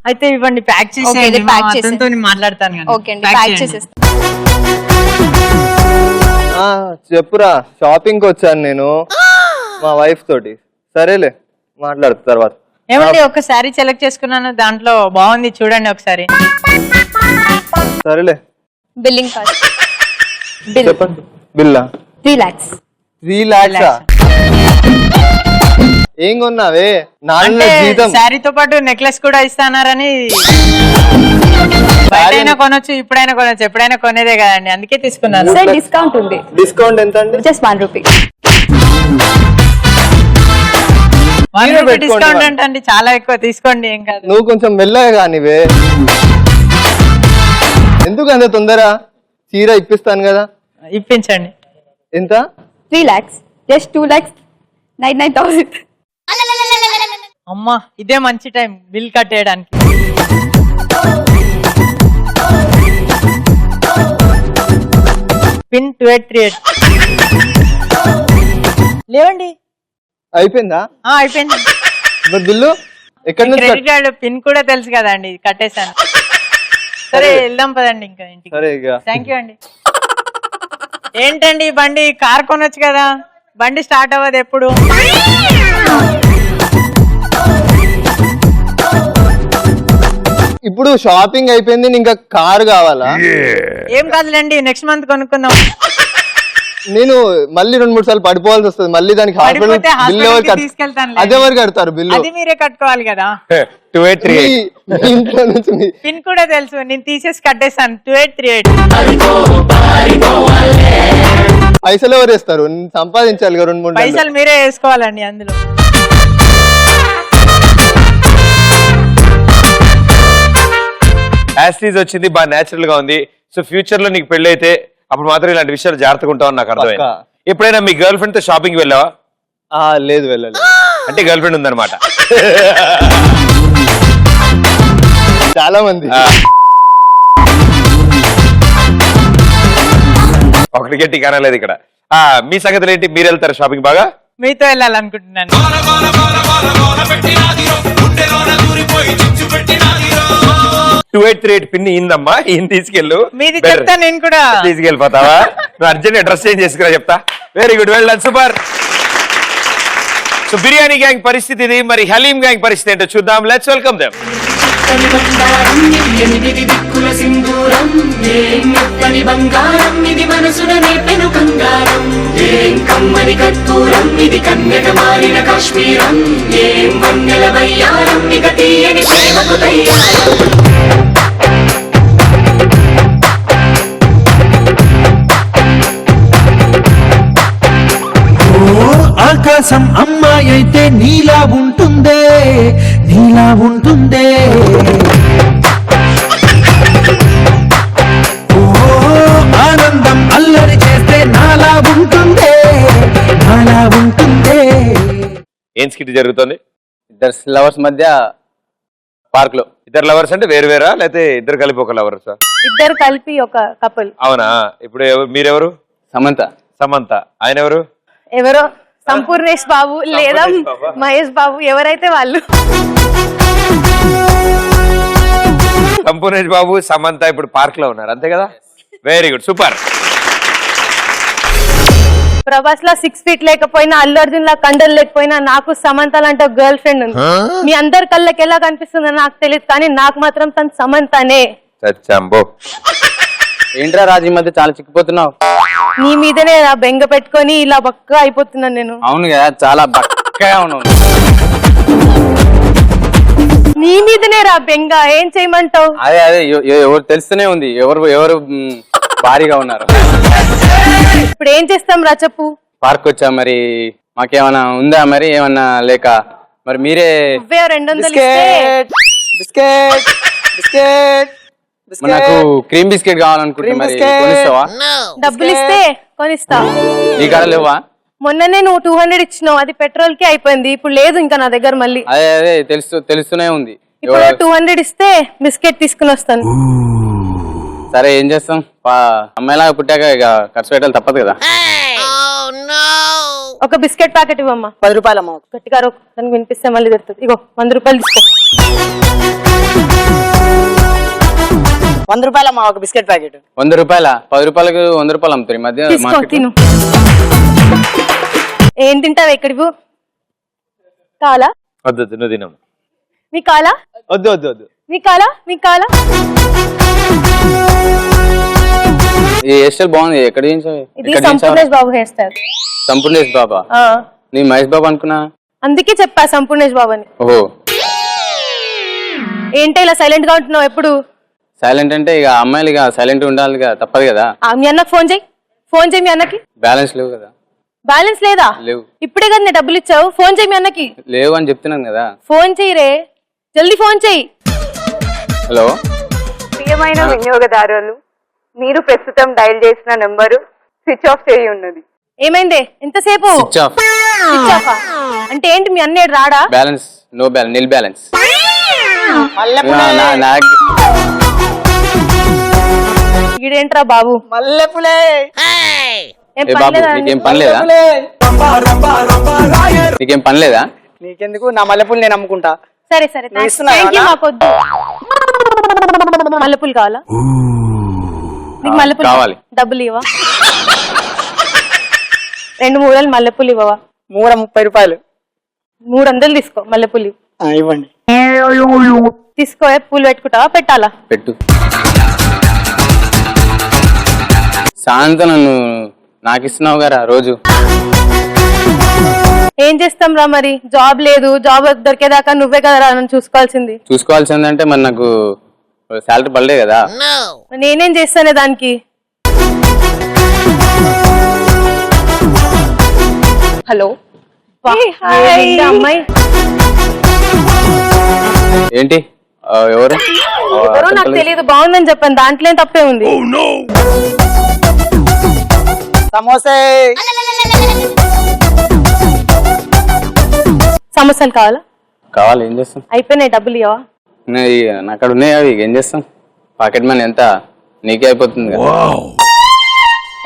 అయితే ఇవ్వండి, ప్యాక్ Okay, చేసేయండి. ఇది pack చేసేయండి. అతనితో నేను మాట్లాడతాను కానీ. ఓకే అండి, Pack ప్యాక్ చేయండి. చేసేస్తాను. చెప్పురా, షాపింగ్ కి వచ్చాను నేను మా వైఫ్ తోటి. సరేలే, మాట్లాడుతా తర్వాత. ఏమండి ఒక శారీ సెలెక్ట్ చేసుకున్నాను, దాంట్లో బాగుంది చూడండి ఒకసారి. సరేలే, బిల్లింగ్ కాస్ట్ చెప్పండి. బిల్లా 3 lakhs. 3 lakhs? ఏం కొన్నావే? నాన్న జీతం. శారీతో పాటు నెక్లెస్ కూడా ఇస్తానారని. బయటైనా కొనొచ్చు, ఇప్పుడైనా కొనొచ్చు, ఎప్పుడైనా కొనేదే కదండి, అందుకే తీసుకున్నాను. సార్ డిస్కౌంట్ ఉంది. డిస్కౌంట్ ఎంత అండి? Just 1 rupee. మీరే పెట్టుకోండి డిస్కౌంట్ మరి. అంటే చాలా ఎక్కువ తీసుకోండి, ఏం కాదు. నువ్వు కొంచెం మెల్లగా కానివే. ఎందుకు అంత తొందర? చీర ఇప్పిస్తాను కదా. ఇప్పించండి. ఎంత? 3 lakhs. Just 2 lakhs 99,000. అమ్మా ఇదే మంచి టైం బిల్ కట్టేయడానికి. పిన్ 2838 లేవండి. అయిపోయిందా? అయిపోయింది. మరి బిల్లు ఎక్కడి నుంచి క్రెడిట్ కార్డు పిన్ కూడా తెలుసు కదండి, కట్టేశాను. సరే వెళ్దాం పదండి ఇంకా ఇంటికి. సరే ఇక. థ్యాంక్ యూ అండి. ఏంటండి బండి కార్ కొనొచ్చు కదా, బండి స్టార్ట్ అవ్వదు ఎప్పుడు. ఇప్పుడు షాపింగ్ అయిపోయింది, ఇంకా కారు కావాలా? ఏం కాదులేండి, నెక్స్ట్ మంత్ కొనుక్కుందాం. నేను మళ్ళీ 2-3 సార్లు పడిపోవాల్సి వస్తుంది. మళ్ళీ దానికి హాస్పిటల్ పడిపోతే బిల్ hospital ఎవరు కి తీసుకెళ్తానులే. అది ఎవరు కడతారు బిల్లు? అది మీరే కట్టుకోవాలి కదా. 2838. మీ ఇంట్లో నుంచి పిన్ కూడా తెలుసు, నేను తీసేసి కట్టేస్తాను. 2838 పైసలు ఎవరు వేస్తారు? నేను సంపాదించాలి కదా 2-3 నెలలు. పైసలు మీరే వేసుకోవాలండి అందులో. యాస్టీజ్ వచ్చింది, బాగా నేచురల్ గా ఉంది. సో ఫ్యూచర్ లో నీకు పెళ్లి అయితే అప్పుడు మాత్రం ఇలాంటి విషయాలు జాగ్రత్తగా ఉంటావని నాకు అర్థమైంది. పక్కా. ఎప్పుడైనా మీ గర్ల్ ఫ్రెండ్ తో షాపింగ్ వెళ్ళావా? లేదు వెళ్ళాలి. అంటే గర్ల్ ఫ్రెండ్ ఉందన్నమాట. చాలా మంది. ఒకటి గట్టి కానలేదు ఇక్కడ. మీ సంగతులు ఏంటి? మీరు వెళ్తారు షాపింగ్ బాగా? మీతో వెళ్ళాలనుకుంటున్నాను. 2838 పిన్ ఇందమ్మా, ఈయన తీసుకెళ్ళు. మీది చెప్తా నేను కూడా. తీసుకెళ్ళిపోతావా? నువ్వు అర్జెంట్ డ్రెస్ చేంజ్ చేసుకురా చెప్తా. Very good, well done, super. So biryani gang పరిస్థితి ఇది. మరి హలీం గ్యాంగ్ పరిస్థితి ఏంటో చూద్దాం. Let's welcome them. బంగారం ఇది మనసున నేపెను కంగారం, ఏం కమ్మని కర్పూరం ఇది కన్యక మారిన కాశ్మీరం, ఏం వన్నెల వయ్యారం ఇక తీయని ప్రేమకు తయ్యారం. ఆకాశం అమ్మాయి అయితే నీలా ఉంటుందే, నీలా ఉంటుందే. ఓ ఆనందం అల్లరి చేస్తే నాలా ఉంటుందే, నాలా ఉంటుందే. ఏం స్కిట్ జరుగుతుంది? ఇద్దరు లవర్స్ మధ్య పార్క్ లో. ఇద్దరు లవర్స్ అంటే వేరు వేరా, లేకపోతే ఇద్దరు కలిపి ఒక లవర్స్? ఇద్దరు కలిపి ఒక కపుల్. అవునా? ఇప్పుడు మీరెవరు? సమంత. సమంత. ఆయన ఎవరు? ఎవరో సంపూర్ణేష్ బాబు లేదా మహేష్ బాబు, ఎవరైతే వాళ్ళు. సంపూర్ణేష్ బాబు, సమంత ఇప్పుడు పార్క్ లో ఉన్నారు, అంతే కదా? Very good, super. ప్రభాస్ లా 6 feet లేకపోయినా, అల్లు అర్జున్ లా కండలు లేకపోయినా, నాకు సమంత లాంటి ఒక గర్ల్ ఫ్రెండ్ ఉంది. మీ అందరి కళ్ళకి ఎలా కనిపిస్తుందో నాకు తెలియదు, కానీ నాకు మాత్రం తను సమంతనే. చచ్చాంబో. ఏంట్రా రాజు ఈ మధ్య చాలా చిక్కిపోతున్నావు? నీ మీదనే నా బెంగ పెట్టుకొని ఇలా బక్కగా అయిపోతున్నాను నేను. అవును కదా, చాలా బక్కగా ఉన్నావు. నీ మీదనే రా బెంగ, ఏం చేయమంటావు? అదే అదే ఎవరు తెలుస్తూనే ఉంది, ఎవరు ఎవరు భారీగా ఉన్నారు. ఇప్పుడు ఏం చేస్తాం రా చెప్పు. పార్క్ వచ్చా, మరి మాకేమన్నా ఉందా? మరి ఏమన్నా లేక మరి మీరే 200 ఇస్తే బిస్కెట్ బిస్కెట్ నాకు క్రీమ్ బిస్కెట్ కావాలనుకుంటే మరి కొనిస్తావా? డబ్బులు ఇస్తే కొనిస్తా. నీ కాడ లేవా? మొన్ననే నువ్వు 200 ఇచ్చినావు, అది పెట్రోల్ కి అయిపోయింది. ఇప్పుడు లేదు ఇంకా నా దగ్గర మళ్ళీ. అదే అదే తెలుస్తూనే ఉంది. ఇప్పుడు 200 ఇస్తే బిస్కెట్ తీసుకుని వస్తాను. సరే ఏం చేస్తాం, అమ్మాయిలాగా పుట్టాక ఇక ఖర్చు పెట్టాలి, తప్పదు కదా. ఒక బిస్కెట్ ప్యాకెట్ ఇవ్వమ్మా. 10 రూపాయలమ్మా. గట్టిగా దానికి వినిపిస్తే మళ్ళీ దొరుకుతుంది. ఇగో 100 రూపాయలు తీసుకో. 100 రూపాయలమ్మా ఒక బిస్కెట్ ప్యాకెట్. 100 రూపాయల? 10 రూపాయలకు 100 రూపాయలు అమ్ముతారు ఈ మధ్య తీసుకో, మార్కెట్. తిను. ఏం తింటావు? ఎక్కడికి కాలా? వద్దు, నువ్వు తినము. మీ కాలా? వద్దు వద్దు వద్దు. మీ కాలా? మీ కాలా? ఈ హెయిర్ స్టైల్ బాగుంది. ఎక్కడ చేయించావు? ఇది సంపూర్ణేష్ బాబు హెయిర్ స్టైల్. సంపూర్ణేష్ బాబా? నీ మహేష్ బాబు అనుకున్నా. అందుకే చెప్పా సంపూర్ణేష్ బాబు అని. ఓహో, ఏంటో ఇలా సైలెంట్ గా ఉంటున్నావు ఎప్పుడు? సైలెంట్ అంటే ఇక అమ్మాయిలు ఇక సైలెంట్ ఉండాలి కదా, తప్పదు కదా. మీ అన్నకు ఫోన్ చేయి, ఫోన్ చేయి మీ అన్నకి. బ్యాలెన్స్ లేవు కదా. బ్యాలెన్స్ లేదా? లేవు. ఇప్పుడే కదా నేను డబ్బులు ఇచ్చావు. ఫోన్ చేయి మీ అన్నకి. లేవు అని చెప్తున్నాను కదా. ఫోన్ చెయ్యి రే, జల్దీ ఫోన్ చెయ్యి. హలో, ప్రియమైన వినియోగదారులు, మీరు ప్రస్తుతం డయల్ చేసిన నంబరు స్విచ్ ఆఫ్ చేయి ఉన్నది. ఏమైంది? ఎంతసేపు స్విచ్ ఆఫ్. స్విచ్ ఆఫ్ అంటే ఏంటి? మీ అన్నయ్య రాడా? బ్యాలెన్స్ నో బ్యాలెన్స్, నిల్ బ్యాలెన్స్. ఈడేంట్రా బాబు? మల్లెపులే. ఏం ఏ బాబు, పనిలేదా? నీకేం పని లేదా? నీకేం పని లేదా? నీకెందుకు, నా మల్లెపూలు నేను అమ్ముకుంటా. సరే సరే, థ్యాంక్ యూ. మాకొద్దు. మల్లెపూలు కావాలా? నీకు మల్లెపూలు కావాలి. డబ్బులు ఇవ్వవా? 2 మూరలు మల్లెపూలు ఇవ్వవా? మూర 30 రూపాయలు. 300 తీసుకో మల్లెపూలు ఇవ్వు. ఇవ్వండి. తీసుకో. పూలు పెట్టుకుంటావా? పెట్టాలా? పెట్టు. శాంత నన్ను నాకు ఇస్తున్నావు గారా రోజు. ఏం చేస్తాం రా మరి? జాబ్ లేదు. జాబ్ దొరికేదాకా నువ్వే కదా నన్ను చూసుకోవాల్సింది. చూసుకోవాల్సిందంటే మరి నాకు శాలరీ పడలే కదా. నేనేం చేస్తానే దానికి? హలో, ఏంటి అమ్మాయి? ఏంటి ఎవరు? ఎవరో నాకు తెలియదు. బాగుందని చెప్పాను, దాంట్లో ఏం తప్పే ఉంది. సమోసే. సమస్యలు కావాలా? కావాలి. ఏం చేస్తాం? అయిపోయినాయి. డబ్బులు ఇవ్వవా? నా అక్కడ ఉన్నాయి అవి. ఏం చేస్తాం? పాకెట్ మనీ ఎంత నీకే అయిపోతుంది కదా.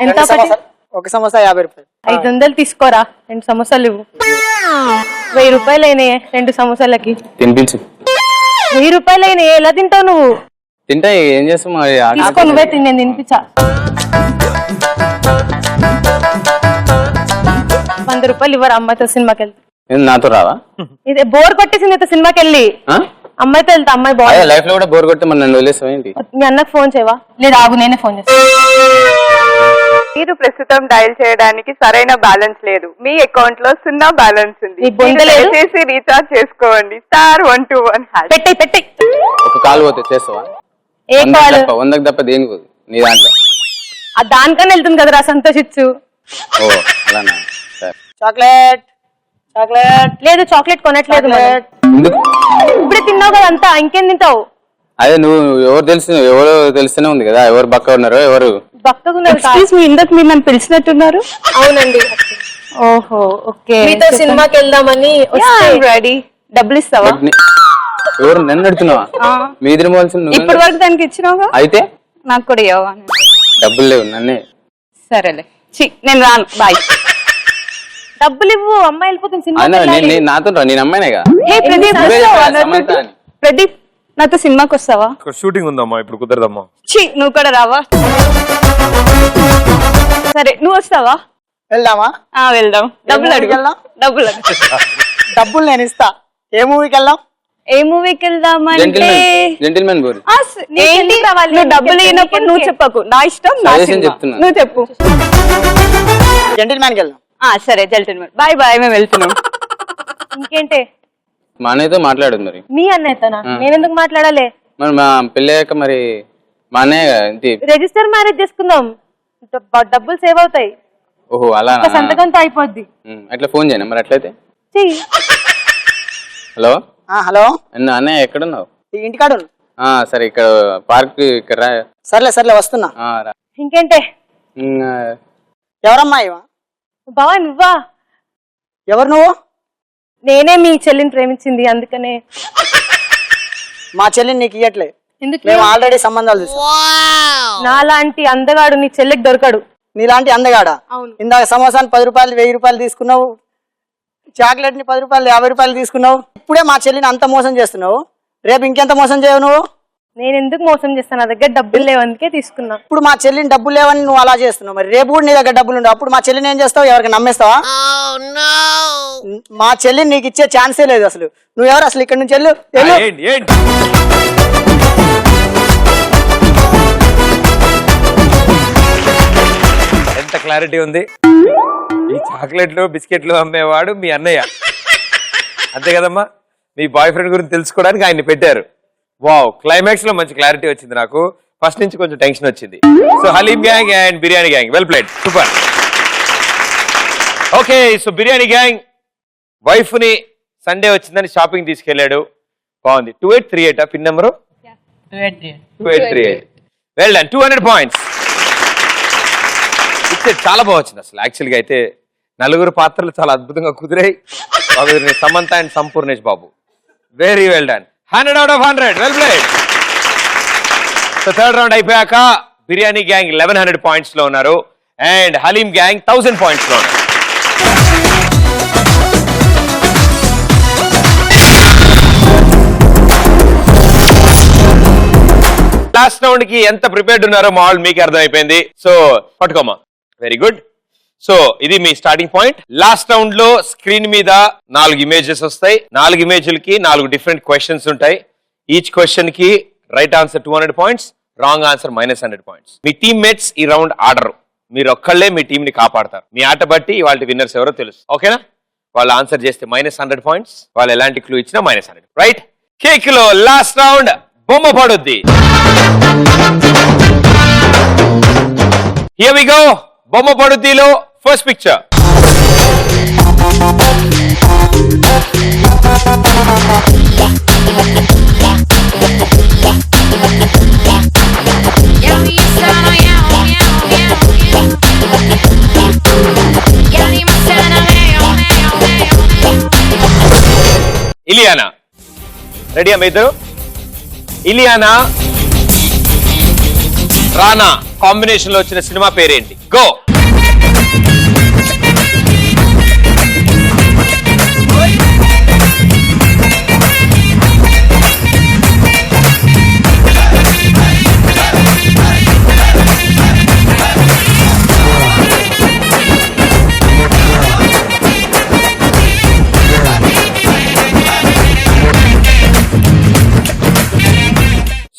ఎంత? ఒక సమోసా 50 రూపాయలు. 500 తీసుకోరా. 2 సమోసాలు ఇవ్వు. 1000 రూపాయలు అయినాయి 2 సమోసాలకి. తినిపించు. 1000 రూపాయలు అయినాయి. ఎలా తింటావు నువ్వు? తింటా. ఏం చేస్తాం మరి? తీసుకో, నువ్వే తిని, నేను తినిపించా. 100 రూపాయలు ఇవ్వరా అమ్మాయితో సినిమాకి వెళ్తే? నాతో రావా? ఇదే బోర్ కొట్టేసింది సినిమాకి వెళ్ళి. అమ్మాయితో వెళ్తా. అమ్మాయి బాగుంది. లైఫ్ లో కూడా బోర్ కొడితే మరి నన్ను వదిలేస్తావు ఏంటి? మీ అన్నకు ఫోన్ చేయవా? లేదు ఆగు, నేనే ఫోన్ చేస్తాను. మీరు ప్రస్తుతం డయల్ చేయడానికి సరైన బ్యాలెన్స్ లేదు. మీ అకౌంట్ లో 0 బ్యాలెన్స్ ఉంది. నీకు బొంద లేదు? దయచేసి రీఛార్జ్ చేసుకోండి. *121#. పెట్టే. ఒక కాల్ పోతే చేస్తావా? ఏ కాల్? 100కి తప్ప దేనికి పోదు నీ దాంట్లో. దానికన్నా వెళ్తుంది కదరా, సంతోషించు. ఓ అలానా? సరే. చాక్లెట్. లేదు, చాక్లెట్ కొనట్లేదు. ఎందుకు? ఇప్పుడే తిన్నావు కదా అంతా, ఇంకేం తింటావు? అదే నువ్వు ఎవరు తెలుస్తూనే ఉంది కదా. ఎవరు బక్క ఉన్నారో ఎవరు బక్కగున్నారు. ఇందుకు మీరు నన్ను పిలిచినట్టున్నారు. అవునండి. ఓహో, ఓకే. మీతో సినిమాకి వెళ్దామని రెడీ. డబ్బులు ఇస్తావా? ఎవరు నన్ను అడుగుతున్నావా? మీ ఇద్దరు పోవాల్సింది. ఇప్పటి వరకు దానికి ఇచ్చినావుగా. అయితే నాకు కూడా ఇవ్వవా? డబ్బులు లేవు. నన్నే. సరేలే, నేను రాను. బాయ్. డబ్బులు ఇవ్వు. అమ్మాయి వెళ్ళిపోతుంది సినిమా. నాతో రా. నేను అమ్మాయినేగా. ప్రదీప్, నాతో సినిమాకి వస్తావా? షూటింగ్ ఉందమ్మా, ఇప్పుడు కుదరదమ్మా. నువ్వు కూడా రావా? సరే, నువ్వు వస్తావా? వెళ్దామా? వెళ్దాం. డబ్బులు అడుగు. డబ్బులు నేను ఇస్తా. ఏ మూవీకి వెళ్దాం? ఏ మూవీకి వెళ్దామంటే జెంటిల్మెన్ బోర్. ఏంటి? నువ్వు డబ్బులు ఇవ్వనప్పుడు నువ్వు చెప్పకు. నా ఇష్టం, నా సినిమా. చెప్తున్నా. నువ్వు చెప్పు. జెంటిల్మెన్కి వెళ్దాం. సరే, జెంటిల్మెన్. బాయ్ బాయ్, మేము వెళ్తున్నాం. ఇంకేంటే? మా అన్నయ్యతో మాట్లాడదు మరి. మీ అన్నయ్యతోనా? నేనెందుకు మాట్లాడాలి? మరి మా పెళ్ళి అయ్యాక మరి మా అన్నయ్య రిజిస్టర్ మ్యారేజ్ చేసుకుందాం. డబ్బులు సేవ్ అవుతాయి. ఓహో అలా. సంతకంతో అయిపోద్ది. అట్లా ఫోన్ చేయను మరి. అట్లయితే చెయ్యి. హలో. హలో అన్నయ్య ఎక్కడున్నావు? ఇంటికాడు. సరే, ఇక్కడ పార్క్ ఇక్కడ రా. సర్లే వస్తున్నా. రా. ఇంకేంటే? ఎవరమ్మా ఇవా? బావా నువ్వా? ఎవరు నువ్వు? నేనే మీ చెల్లిని ప్రేమించింది, అందుకనే. మా చెల్లిని నీకు ఇయ్యట్లే. ఎందుకు? మేము ఆల్రెడీ సంబంధాలు చూసాం. నాలాంటి అందగాడు నీ చెల్లికి దొరకడు. నీలాంటి అందగాడా? ఇందాక సమోసాన్ని 10 రూపాయలు 1000 రూపాయలు తీసుకున్నావు. చాక్లెట్ ని 10 రూపాయలు 50 రూపాయలు తీసుకున్నావు. ఇప్పుడే మా చెల్లిని అంత మోసం చేస్తున్నావు. రేపు ఇంకెంత మోసం చేయవు నువ్వు? నేను ఎందుకు మోసం చేస్తాను? నా దగ్గర డబ్బులు లేవు, అందుకే తీసుకున్నా. ఇప్పుడు మా చెల్లిని డబ్బులు లేవని నువ్వు అలా చేస్తున్నావు. మరి రేపు కూడా నీ దగ్గర డబ్బులు ఉండవు. అప్పుడు మా చెల్లిని ఏం చేస్తావు? ఎవరికి నమ్మేస్తావా? మా చెల్లిని నీకు ఇచ్చే ఛాన్సే లేదు అసలు. నువ్వెవరు అసలు? ఇక్కడ నుంచి వెళ్ళు. ఎంత క్లారిటీ ఉంది. ఈ చాక్లెట్లు బిస్కెట్లు అమ్మేవాడు మీ అన్నయ్య, అంతే కదమ్మా? మీ బాయ్ ఫ్రెండ్ గురించి తెలుసుకోవడానికి ఆయన్ని పెట్టారు. వావ్, క్లైమాక్స్ లో మంచి క్లారిటీ వచ్చింది. నాకు ఫస్ట్ నుంచి కొంచెం టెన్షన్ వచ్చింది. So haleem gang and biryani gang, well played, super. Okay, so biryani gang wife ని సండే వచ్చిందని షాపింగ్ తీసుకెళ్లాడు. బాగుంది. 2838 pin number 2838. Well done, 200 points. చాలా బాగా వచ్చింది అసలు. యాక్చువల్గా అయితే నలుగురు పాత్రలు చాలా అద్భుతంగా కుదిరాయి. Samantha and Sampoornesh Babu, very well done. 100 out of 100. Well played. So third round అయిపోయాక బిర్యానీ గ్యాంగ్ 1100 పాయింట్స్ లో ఉన్నారు అండ్ హలీం గ్యాంగ్ 1000 పాయింట్స్ లో ఉన్నారు. లాస్ట్ రౌండ్ కి ఎంత ప్రిపేర్డ్ ఉన్నారో మా వాళ్ళు మీకు అర్థమైపోయింది. సో పట్టుకోమా. Very good. సో ఇది మీ స్టార్టింగ్ పాయింట్. లాస్ట్ రౌండ్ లో స్క్రీన్ మీద 4 ఇమేజెస్ వస్తాయి. 4 ఇమేజ్లకి 4 డిఫరెంట్ క్వశ్చన్స్ ఉంటాయి. ఈచ్ క్వశ్చన్ కి right answer 200 points, wrong answer -100 points. మీ టీమ్మేట్స్ ఈ రౌండ్ ఆర్డర్. మీరు ఒక్కళ్ళే మీ టీం ని కాపాడతారు. మీ ఆట బట్టి వాళ్ళ విన్నర్స్ ఎవరో తెలుసు. ఓకేనా? వాళ్ళు ఆన్సర్ చేస్తే -100 పాయింట్స్, వాళ్ళు ఎలాంటి క్లూ ఇచ్చినా -100. రైట్? కేక్ లో లాస్ట్ రౌండ్ బొమ్మ పడుద్ది. Here we go. బొమ్మ పడుద్దిలో ఫస్ట్ పిక్చర్. ఇలియానా. రెడీయా మీ ఇద్దరు? ఇలియానా రానా కాంబినేషన్ లో వచ్చిన సినిమా పేరేంటి? గో.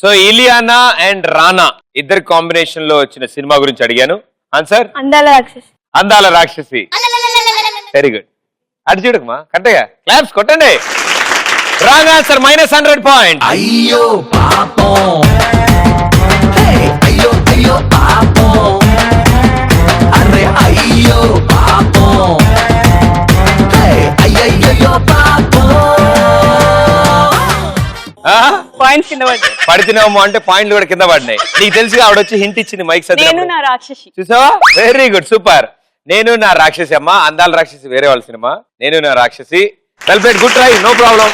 సో ఇలియానా అండ్ రానా ఇద్దరు కాంబినేషన్ లో వచ్చిన సినిమా గురించి అడిగాను. ఆన్సర్ అందాల రాక్షసి. అందాల రాక్షసి. Very good. అటు చూడకమా, కరెక్ట్గా క్లాప్స్ కొట్టండి. Wrong answer, -100 point. అయ్యో పాపం, అయ్యో అయ్యో పాపం, అరే అయ్యో పాపం, అయ్యయ్యో పాపం. పాయింట్స్ కింద పడ్డాయి. పడితేనేమో అంటే పాయింట్లు కూడా కింద పడినాయి. నీకు తెలుసుగా ఆవిడ వచ్చి హింట్ ఇచ్చింది మైక్ నేను నా రాక్షసి. చూసావా? Very good, super. నేను నా రాక్షసి అమ్మ. అందాల రాక్షసి వేరే వాళ్ళ cinema. Nenu Naa Rakshasi. Well played, good try, no problem.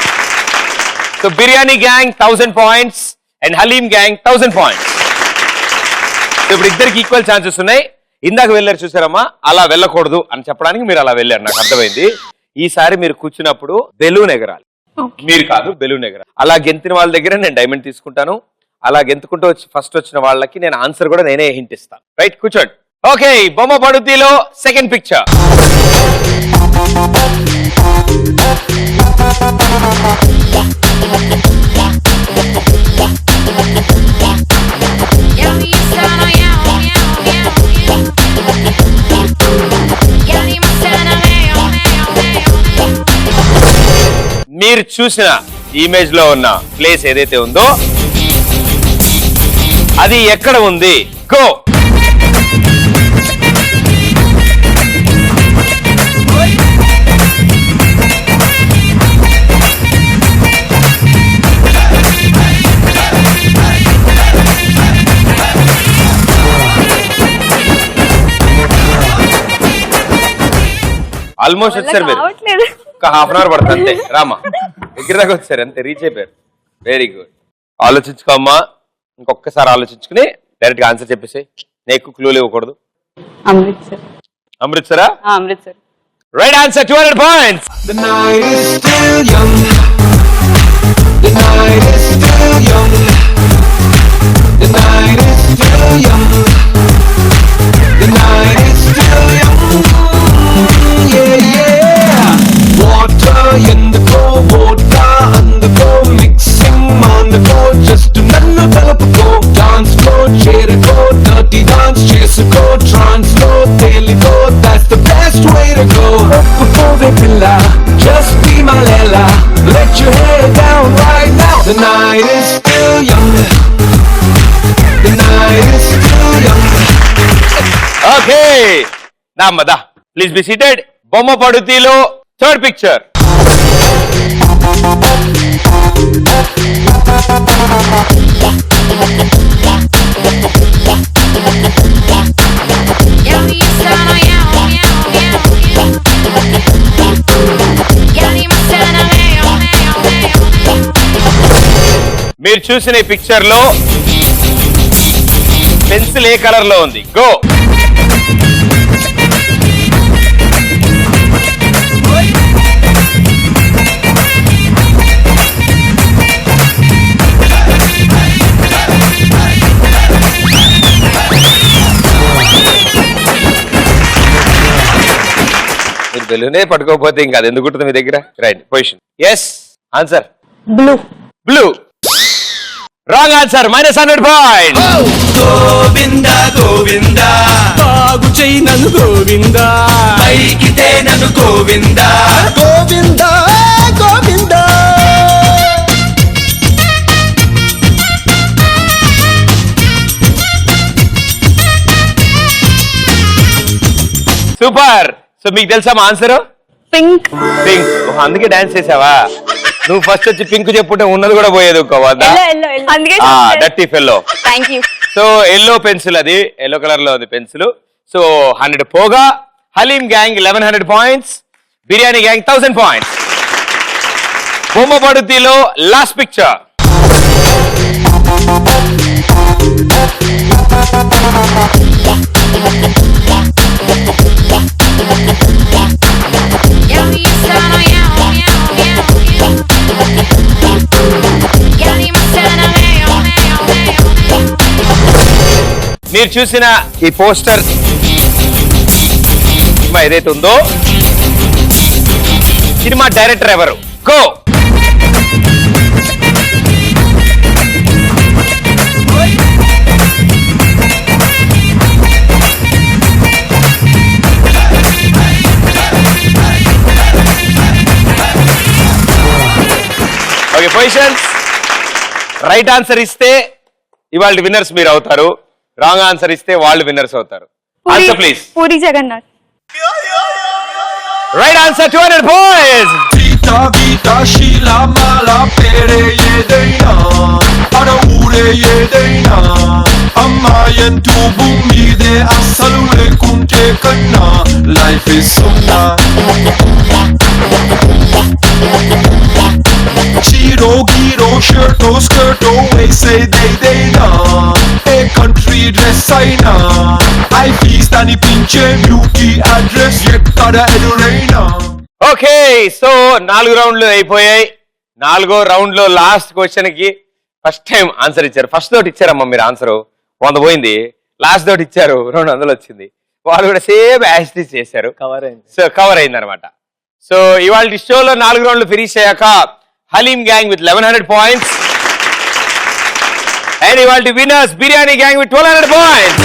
So biryani gang 1000 points and haleem gang 1000 points. So ఇప్పుడు ఇద్దరికి ఈక్వల్ ఛాన్సెస్ ఉన్నాయి. ఇందాక వెళ్ళారు చూసారమ్మా, అలా వెళ్ళకూడదు అని చెప్పడానికి మీరు అలా వెళ్ళారు, నాకు అర్థమైంది. ఈసారి మీరు కూర్చున్నప్పుడు బెలూన్ ఎగరాలి. మీరు కాదు, బెలూన్ ఎగరాలి. అలా గెంతిన వాళ్ళ దగ్గర నేను డైమండ్ తీసుకుంటాను. అలా గెంతుకుంటూ వచ్చి ఫస్ట్ వచ్చిన వాళ్ళకి నేను ఆన్సర్ కూడా నేనే హింట్ ఇస్తాను. రైట్? కూర్చోండి. ఓకే, బొమ్మ పడుద్దిలో సెకండ్ పిక్చర్. మీరు చూసిన ఇమేజ్ లో ఉన్న ప్లేస్ ఏదైతే ఉందో అది ఎక్కడ ఉంది? గో. ఆల్మోస్ట్ వచ్చారు మీరు. ఒక హాఫ్ అన్ అవర్ పడుతుంది అంతే. రామా దగ్గర దాకా వచ్చారు అంతే, రీచ్ అయిపోయారు. Very good. ఆలోచించుకోమ్మా. ఇంకొకసారి ఆలోచించుకుని డైరెక్ట్ గా ఆన్సర్ చెప్పేసి. నీకు క్లూలు ఇవ్వకూడదు. అమృత్సర్. అమృత్సరా? Amritsar. Right answer, 200 points. The night is still young. The night is still young. The night is still young. The night is still young. Yeah, yeah. Water in the go, vodka on the go, mixing on the go, just to nannu kalapuko. Dance floor, chair go, dirty dance, chase go, trance go, daily go. That's the best way to go. Oppukove pilla, just be my Lela. Let your hair down right now. The night is still young. The night is still young. Okay, నామ్మదా please be seated. బొమ్మ పడుతీలో third picture. మీరు చూసిన ఈ picture లో pencil ఏ colour లో ఉంది? Go. మీరు బెలూనే పట్టుకోకపోతే ఇంకా అది ఎందుకు ఉంటుంది మీ దగ్గర? Right position. Yes answer blue. Blue. Wrong answer. -100 points. Govinda Govinda బాగు చెయ్యి నన్ను గోవింద పైకితే నన్ను గోవింద గోవింద గోవింద. సూపర్. సో మీకు తెలుసా మా ఆన్సర్? పింక్. పింక్. అందుకే డాన్స్ చేసావా? నువ్వు ఫస్ట్ వచ్చి పింక్ చెప్పుంటే ఉన్నది కూడా పోయేది. Dirty fellow. So yellow pencil, అది ఎల్లో కలర్ లో ఉంది పెన్సిల్. సో 100 పోగా haleem gang 1100 points, biryani gang 1000 points. బొమ్మ పడుతీలో లాస్ట్ పిక్చర్. మీరు చూసిన ఈ పోస్టర్ ఏదైతే ఉందో, సినిమా డైరెక్టర్ ఎవరు? Go. Okay positions. Right answer ఇస్తే ఇవాళ విన్నర్స్ మీరు అవుతారు, రాంగ్ ఆన్సర్ ఇస్తే వాళ్ళు విన్నర్స్ అవుతారు. Answer please. Puri Jagannadh. Right answer 200 points. Vita vita shila mala pere yedeina ara ure yedeina amma yentu bumide asalu lekunte kanna life is sonna Chiro giro shirto skirto we say they na a country dress aina I feast ani pinche beauty address yekkada eduraina. Okay so 4 రౌండ్లు అయిపోయాయి. 4వ round లో last question కి first time answer ఇచ్చారు. First తోటి ఇచ్చారమ్మా మీరు answer 100 పోయింది, last తోటి ఇచ్చారు 200 వచ్చింది. వాళ్ళు కూడా సేమ్ యాస్టిస్ చేశారు, కవర్ అయింది అనమాట. సో ఇవాళ షోలో 4 రౌండ్లు ఫినిష్ అయ్యాక haleem gang with 1100 points and ఇవాళ winners biryani gang with 1200 points.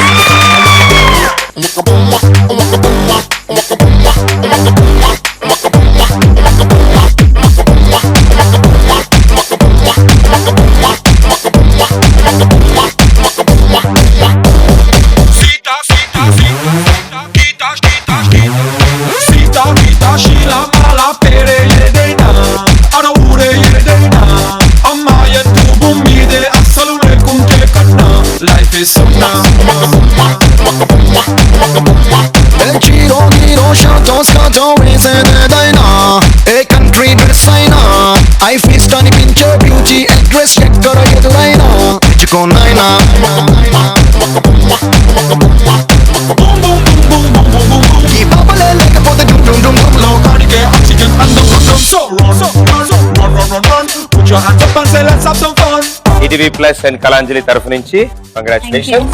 El giro giro shato scato wese de daina a country dress aina I feast on pinche beauty address checkara eduraina ichko naina ki babale lekapothe dum dum dum dum lo karike oxygen and dum so run put your hands up and say let's have some fun. ETV plus and Kalanjali తరఫు నుంచి congratulations.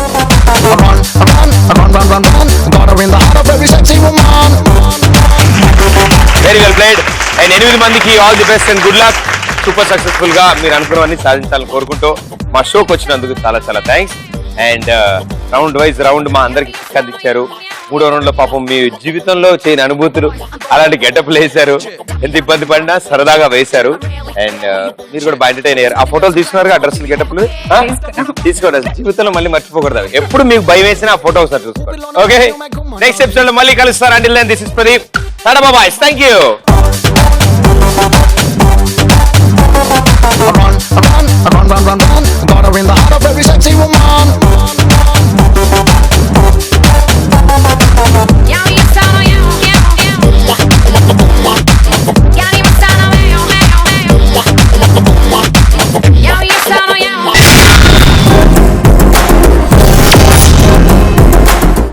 Gotta win the heart of every sexy woman. Very well played and 8 మందికి all the best and good luck. Super successful గా మీరు అనుకున్నవన్నీ సాధించాలని కోరుకుంటూ మా షోకి వచ్చినందుకు చాలా చాలా thanks. And round wise round మా అందరికి కిక్ అందించారు. 3వ రౌండ్ లో పాపం మీ జీవితంలో చేయని అనుభూతులు అలాంటి గెటప్లు వేశారు, ఎంత ఇబ్బంది పడినా సరదాగా వేశారు. అండ్ మీరు కూడా బాగా ఎంటర్టైన్ అయ్యారు. ఆ ఫోటోలు తీసుకున్నారు, ఆ డ్రెస్సులు గెటప్లు తీసుకోండి. జీవితంలో మళ్ళీ మర్చిపోకూడదు. ఎప్పుడు మీకు భయం వేసినా ఆ ఫోటో ఒకసారి చూసుకోండి. ఓకే నెక్స్ట్ ఎపిసోడ్ లో మళ్ళీ కలుస్తారు. Until then this is Pradeep tata బాబాయ్, థ్యాంక్ యూ.